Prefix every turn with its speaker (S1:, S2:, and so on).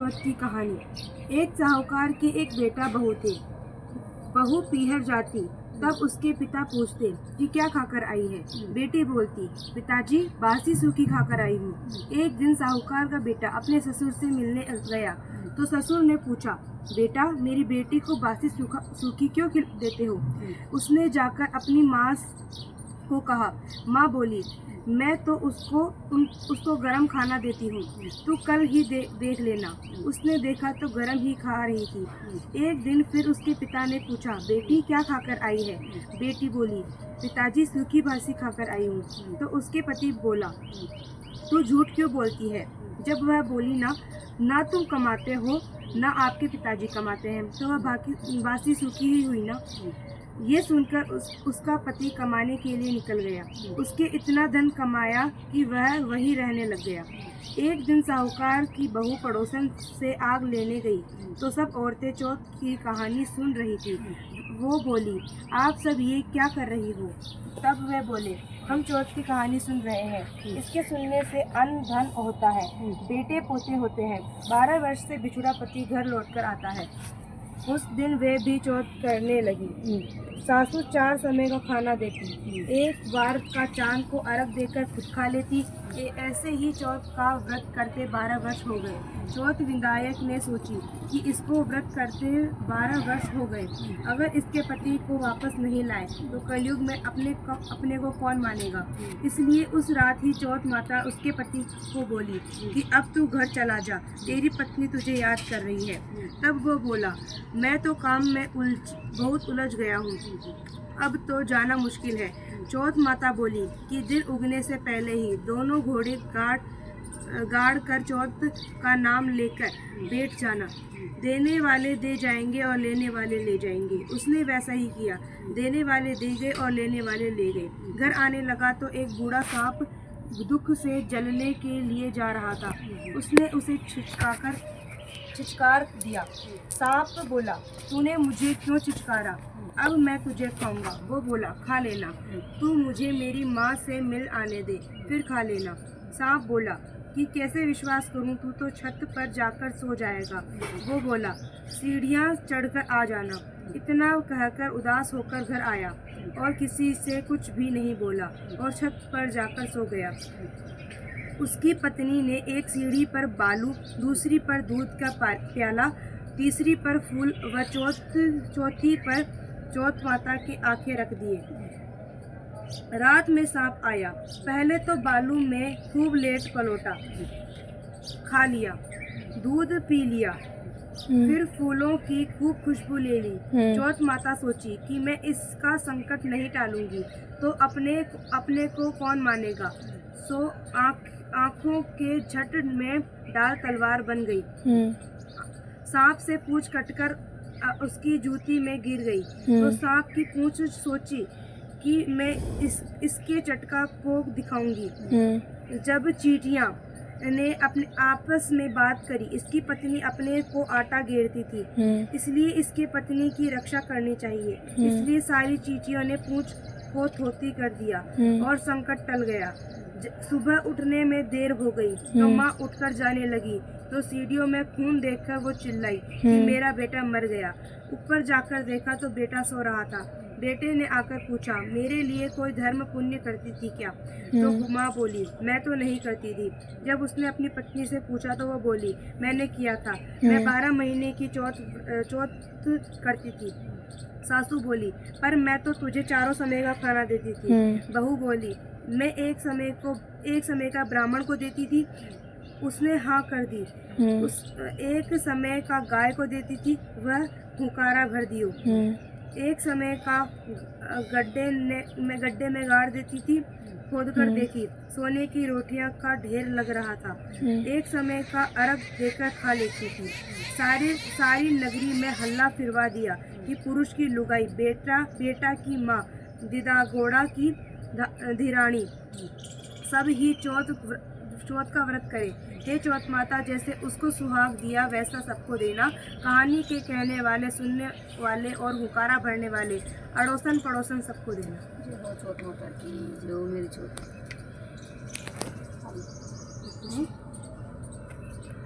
S1: चौथ की कहानी। एक साहूकार के एक बेटा बहू थे। बहू पीहर जाती, तब उसके पिता पूछते कि क्या खाकर आई है। बेटी बोलती, पिताजी बासी सूखी खाकर आई हूँ। एक दिन साहूकार का बेटा अपने ससुर से मिलने गया तो ससुर ने पूछा, बेटा मेरी बेटी को बासी सूखी क्यों देते हो। उसने जाकर अपनी माँ को कहा। माँ बोली, मैं तो उसको गरम खाना देती हूँ, तू कल ही देख लेना। उसने देखा तो गरम ही खा रही थी। एक दिन फिर उसके पिता ने पूछा, बेटी क्या खाकर आई है। बेटी बोली, पिताजी सूखी बासी खाकर आई हूँ। तो उसके पति बोला, तू झूठ क्यों बोलती है। जब वह बोली ना तुम कमाते हो ना आपके पिताजी कमाते हैं, तो वह बासी सूखी ही हुई ना। ये सुनकर उसका पति कमाने के लिए निकल गया। उसके इतना धन कमाया कि वह वहीं रहने लग गया। एक दिन साहूकार की बहू पड़ोसन से आग लेने गई तो सब औरतें चौथ की कहानी सुन रही थी। वो बोली, आप सब ये क्या कर रही हो। तब वे बोले, हम चौथ की कहानी सुन रहे हैं। इसके सुनने से अन्न धन होता है, बेटे पोते होते हैं। 12 वर्ष से बिछुड़ा पति घर लौटकर आता है। उस दिन वे भी चौथ करने लगी। सासू 4 समय का खाना देती, एक बार का चांद को अर्घ देकर खुद खा लेती। ऐसे ही चौथ का व्रत करते 12 वर्ष हो गए। चौथ विधायक ने सोची कि इसको व्रत करते 12 वर्ष हो गए, अगर इसके पति को वापस नहीं लाए तो कलयुग में अपने को कौन मानेगा। इसलिए उस रात ही चौथ माता उसके पति को बोली कि अब तू घर चला जा, तेरी पत्नी तुझे याद कर रही है। तब वो बोला, मैं तो काम में बहुत उलझ गया हूँ, अब तो जाना मुश्किल है। चौथ माता बोली कि दिन उगने से पहले ही दोनों घोड़े गाड़ कर चौथ का नाम लेकर बैठ जाना। देने वाले दे जाएंगे और लेने वाले ले जाएंगे। उसने वैसा ही किया। देने वाले दे गए और लेने वाले ले गए। घर आने लगा तो एक बूढ़ा सांप दुख से जलने के लिए जा रहा था। उसने उसे चिचकार दिया। सांप बोला, तूने मुझे क्यों चिचकारा, अब मैं तुझे खाऊंगा। वो बोला, खा लेना, तू मुझे मेरी माँ से मिल आने दे, फिर खा लेना। सांप बोला कि कैसे विश्वास करूं, तू तो छत पर जाकर सो जाएगा। वो बोला, सीढ़ियाँ चढ़कर आ जाना। इतना कहकर उदास होकर घर आया और किसी से कुछ भी नहीं बोला और छत पर जाकर सो गया। उसकी पत्नी ने एक सीढ़ी पर बालू, दूसरी पर दूध का प्याला, तीसरी पर फूल व चौथी पर चौथ माता की आंखें रख दिए। रात में सांप आया। पहले तो बालू में खूब लेट पलोटा, खा लिया, दूध पी लिया, फिर फूलों की खूब खुशबू ले ली। चौथ माता सोची कि मैं इसका संकट नहीं टालूंगी तो अपने को कौन मानेगा। सो आँखों के झट में डाल तलवार बन गई। सांप से पूंछ कटकर उसकी जूती में गिर गई तो सांप की पूंछ सोची कि मैं इसके चटका को दिखाऊंगी। जब चींटियां ने अपने आपस में बात करी, इसकी पत्नी अपने को आटा घेरती थी, इसलिए इसके पत्नी की रक्षा करनी चाहिए। इसलिए सारी चींटियों ने पूंछ को धोती कर दिया और संकट टल गया। सुबह उठने में देर हो गई तो माँ उठकर जाने लगी तो सीढ़ियों में खून देखकर वो चिल्लाई कि मेरा बेटा मर गया। ऊपर जाकर देखा तो बेटा सो रहा था। बेटे ने आकर पूछा, मेरे लिए कोई धर्म पुण्य करती थी क्या। तो माँ बोली, मैं तो नहीं करती थी। जब उसने अपनी पत्नी से पूछा तो वो बोली, मैंने किया था, मैं 12 महीने की चौथ करती थी। सासू बोली, पर मैं तो तुझे 4 समय का खाना देती थी। बहू बोली, मैं एक समय का ब्राह्मण को देती थी, उसने हाँ कर दी। एक समय का गाय को देती थी, वह हुकारा भर दियो। एक समय का गड्ढे में गाड़ देती थी, खोद कर देखी, सोने की रोटियां का ढेर लग रहा था। एक समय का अर्घ देकर खा लेती थी। सारी नगरी में हल्ला फिरवा दिया कि पुरुष की लुगाई, बेटा की माँ, दिदा घोड़ा की धीरानी, सब ही चौथ का व्रत करे। हे चौथ माता, जैसे उसको सुहाग दिया वैसा सबको देना। कहानी के कहने वाले, सुनने वाले और हुकारा भरने वाले, अड़ोसन पड़ोसन सबको देना।
S2: जो चौथ माता की, जो मेरी चौथ